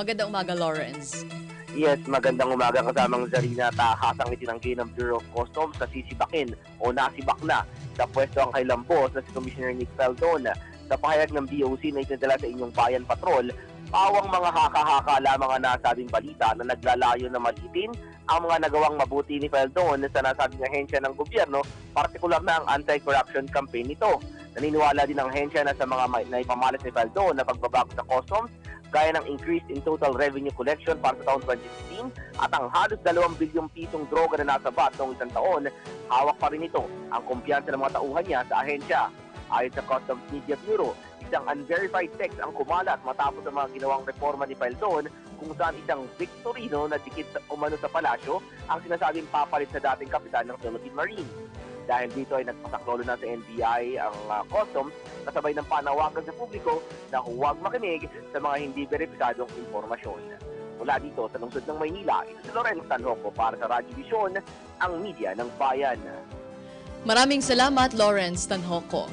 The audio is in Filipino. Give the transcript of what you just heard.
Magandang umaga, Lawrence. Yes, magandang umaga kasamang Zarina. Tahasang itinanggi ng Bureau of Customs na sisibakin o nasibak na sa pwesto ang kailang boss na si Commissioner Nick Feldon. Sa pahayag ng BOC na itinadala sa inyong bayan patrol, pawang mga haka-haka lamang ang nasabing balita na naglalayo na malitin ang mga nagawang mabuti ni Feldon sa nasabing ahensya ng gobyerno, partikular na ang anti-corruption campaign nito. Naniniwala din ang ahensya na sa mga naipamalas ni Feldon na pagbabago sa customs, gaya ng increase in total revenue collection para sa taon 2016 at ang halos 2 bilyong pisong droga na nasa bat noong isang taon, hawak pa rin ito ang kumpiyansa ng mga tauhan niya sa ahensya. Ayon sa Customs Media Bureau, isang unverified text ang kumalat matapos ang mga ginawang reforma ni Feldon kung saan isang Victorino na dikit umano sa palasyo ang sinasabing papalit sa dating kapitan ng Philippine Marine. Dahil dito ay nagpasaklolo na sa NBI ang customs kasabay ng panawagan sa publiko na huwag makinig sa mga hindi verifikadong impormasyon. Mula dito sa lungsod ng Maynila, ito si Lorenz Tanhoco para sa Radyo Vision, ang media ng bayan. Maraming salamat, Lawrence Tanhoco.